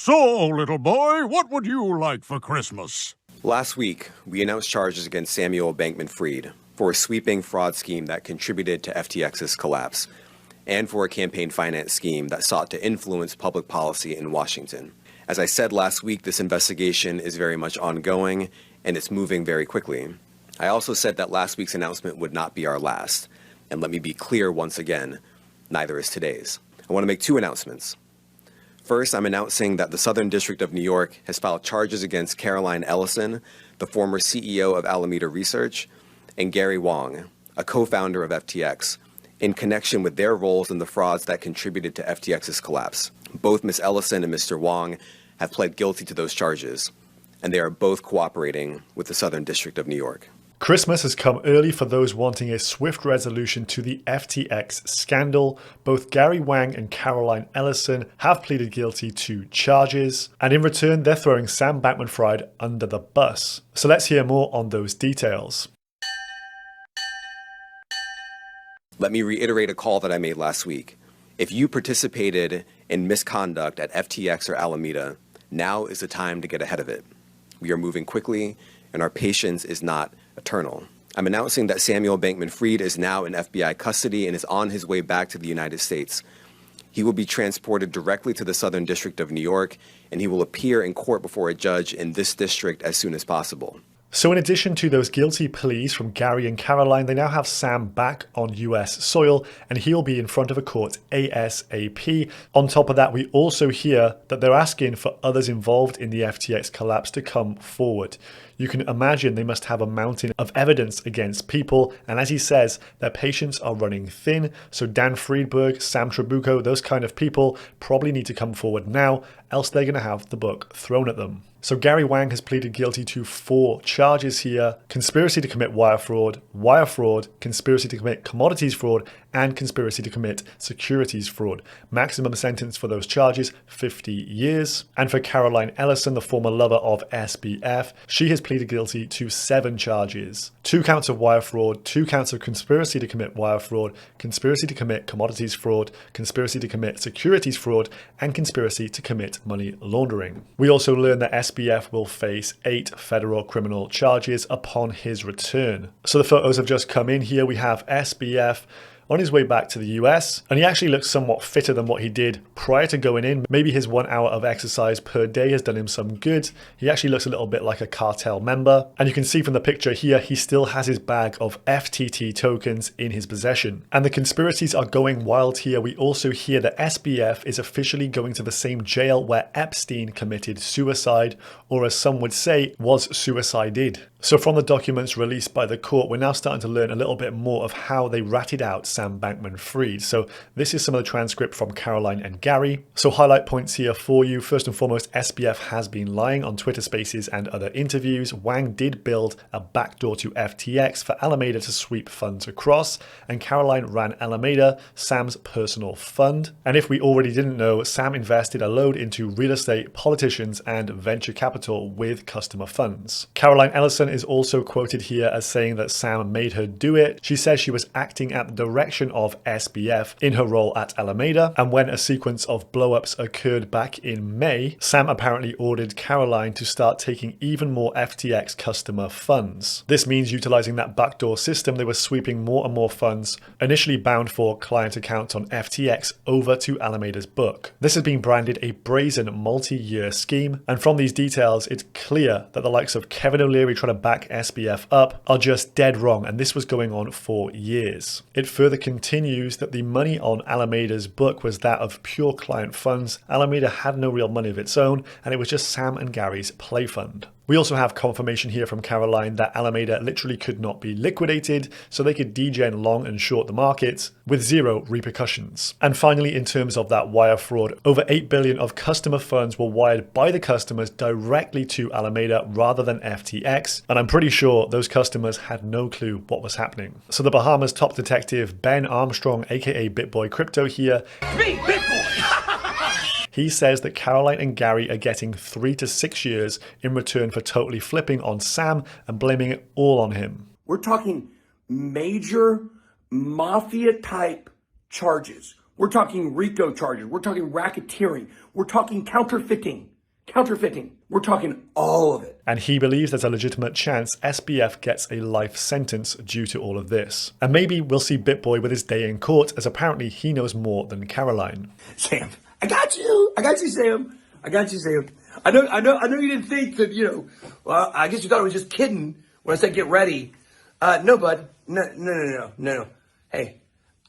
So, little boy, what would you like for Christmas? Last week, we announced charges against Samuel Bankman Fried for a sweeping fraud scheme that contributed to FTX's collapse, and for a campaign finance scheme that sought to influence public policy in Washington. As I said last week, this investigation is very much ongoing, and it's moving very quickly. I also said that last week's announcement would not be our last, and let me be clear once again, neither is today's. I want to make two announcements. First, I'm announcing that the Southern District of New York has filed charges against Caroline Ellison, the former CEO of Alameda Research, and Gary Wang, a co-founder of FTX, in connection with their roles in the frauds that contributed to FTX's collapse. Both Ms. Ellison and Mr. Wang have pled guilty to those charges, and they are both cooperating with the Southern District of New York. Christmas has come early for those wanting a swift resolution to the FTX scandal. Both Gary Wang and Caroline Ellison have pleaded guilty to charges, and in return, they're throwing Sam Bankman Fried under the bus. So let's hear more on those details. Let me reiterate a call that I made last week. If you participated in misconduct at FTX or Alameda, now is the time to get ahead of it. We are moving quickly, and our patience is not eternal. I'm announcing that Samuel Bankman Fried is now in FBI custody and is on his way back to the United States. He will be transported directly to the Southern District of New York, and he will appear in court before a judge in this district as soon as possible. So in addition to those guilty pleas from Gary and Caroline, they now have Sam back on US soil, and he'll be in front of a court ASAP. On top of that, we also hear that they're asking for others involved in the FTX collapse to come forward. You can imagine they must have a mountain of evidence against people, and as he says, their patience are running thin, so Dan Friedberg, Sam Trabucco, those kind of people probably need to come forward now, else they're going to have the book thrown at them. So Gary Wang has pleaded guilty to 4 charges here: conspiracy to commit wire fraud, conspiracy to commit commodities fraud, and conspiracy to commit securities fraud. Maximum sentence for those charges, 50 years. And for Caroline Ellison, the former lover of Sbf, she has pleaded guilty to 7 charges: 2 counts of wire fraud, 2 counts of conspiracy to commit wire fraud, conspiracy to commit commodities fraud, conspiracy to commit securities fraud, and conspiracy to commit money laundering. We also learned that Sbf will face 8 federal criminal charges upon his return. So the photos have just come in here. We have Sbf on his way back to the US, and he actually looks somewhat fitter than what he did prior to going in. Maybe his 1 hour of exercise per day has done him some good. He actually looks a little bit like a cartel member, and you can see from the picture here, he still has his bag of FTT tokens in his possession. And the conspiracies are going wild here. We also hear that Sbf is officially going to the same jail where Epstein committed suicide, or as some would say, was suicided. So from the documents released by the court, we're now starting to learn a little bit more of how they ratted out Sam Bankman Fried. So this is some of the transcript from Caroline and Gary. So highlight points here for you. First and foremost, Sbf has been lying on Twitter Spaces and other interviews. Wang did build a backdoor to FTX for Alameda to sweep funds across, and Caroline ran Alameda, Sam's personal fund. And if we already didn't know, Sam invested a load into real estate, politicians, and venture capital with customer funds. Caroline Ellison is also quoted here as saying that Sam made her do it. She says she was acting at the direction of Sbf in her role at Alameda, and when a sequence of blowups occurred back in May, Sam apparently ordered Caroline to start taking even more FTX customer funds. This means utilizing that backdoor system, they were sweeping more and more funds, initially bound for client accounts on FTX, over to Alameda's book. This has been branded a brazen multi-year scheme, and from these details, it's clear that the likes of Kevin O'Leary trying to back Sbf up are just dead wrong, and this was going on for years. It further continues that the money on Alameda's book was that of pure client funds. Alameda had no real money of its own, and it was just Sam and Gary's play fund. We also have confirmation here from Caroline that Alameda literally could not be liquidated, so they could degen long and short the markets with 0 repercussions. And finally, in terms of that wire fraud, over $8 billion of customer funds were wired by the customers directly to Alameda rather than FTX, and I'm pretty sure those customers had no clue what was happening. So the Bahamas top detective Ben Armstrong, aka BitBoy Crypto here, he says that Caroline and Gary are getting 3 to 6 years in return for totally flipping on Sam and blaming it all on him. We're talking major mafia type charges. We're talking RICO charges. We're talking racketeering. We're talking counterfeiting. counterfeiting. We're talking all of it. And he believes there's a legitimate chance SBF gets a life sentence due to all of this. And maybe we'll see BitBoy with his day in court, as apparently he knows more than Caroline. Sam, I got you. I got you, Sam. I got you, Sam. I know you didn't think that, well, I guess you thought I was just kidding when I said get ready. No, bud. No. Hey,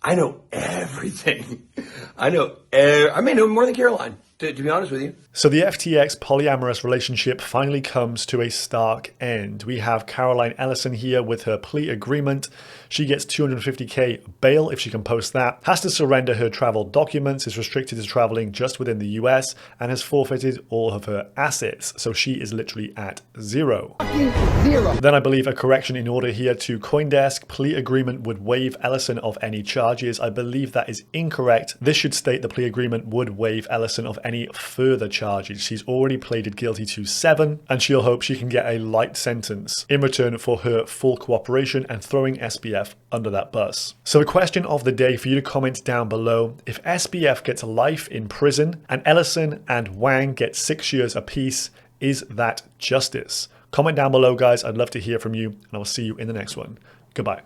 I know everything. I may know more than Caroline, to be honest with you. So the FTX polyamorous relationship finally comes to a stark end. We have Caroline Ellison here with her plea agreement. She gets $250K bail if she can post that, has to surrender her travel documents, is restricted to traveling just within the US, and has forfeited all of her assets. So she is literally at zero. Then I believe a correction in order here to CoinDesk. Plea agreement would waive Ellison of any charges. I believe that is incorrect. This should state the plea agreement would waive Ellison of any further charges. She's already pleaded guilty to 7, and she'll hope she can get a light sentence in return for her full cooperation and throwing SBF under that bus. So the question of the day for you to comment down below: if SBF gets life in prison and Ellison and Wang get 6 years apiece, is that justice? Comment down below, guys. I'd love to hear from you, and I will see you in the next one. Goodbye.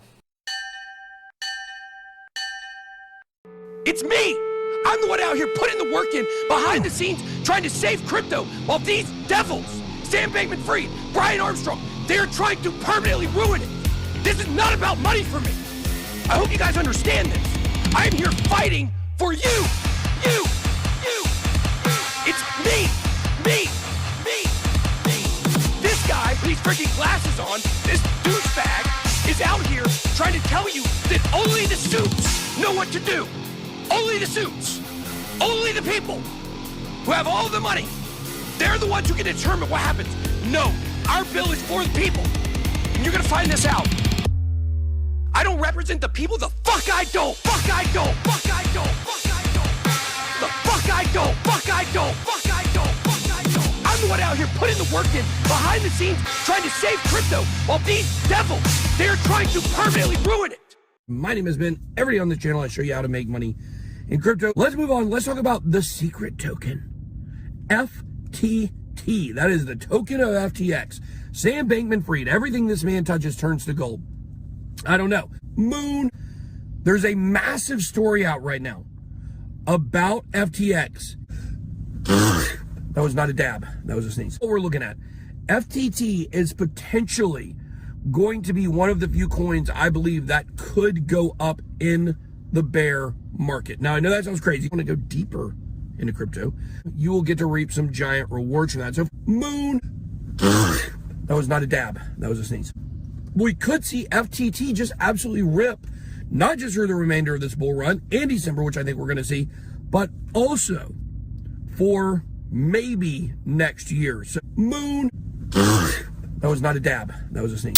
It's me! I'm the one out here putting the work in behind the scenes trying to save crypto while these devils, Sam Bankman Fried, Brian Armstrong, they're trying to permanently ruin it. This is not about money for me. I hope you guys understand this. I am here fighting for you. It's me. This guy with these freaking glasses on, this douchebag, is out here trying to tell you that only the suits know what to do. Only the suits, only the people who have all the money, they're the ones who can determine what happens. No, our bill is for the people, and you're gonna find this out. I don't represent the people, the fuck I don't. The fuck I don't. I'm the one out here putting the work in behind the scenes trying to save crypto while these devils, they're trying to permanently ruin it. My name has been every day on this channel. I show you how to make money in crypto. Let's move on. Let's talk about the secret token, FTT. That is the token of FTX. Sam Bankman Fried. Everything this man touches turns to gold. I don't know. Moon. There's a massive story out right now about FTX. That was not a dab. That was a sneeze. What we're looking at, FTT is potentially going to be one of the few coins I believe that could go up in the bear market. Now, I know that sounds crazy. If you want to go deeper into crypto, you will get to reap some giant rewards from that. So, Moon. That was not a dab. That was a sneeze. We could see FTT just absolutely rip, not just for the remainder of this bull run in December, which I think we're going to see, but also for maybe next year. So, Moon. That was not a dab. That was a sneeze.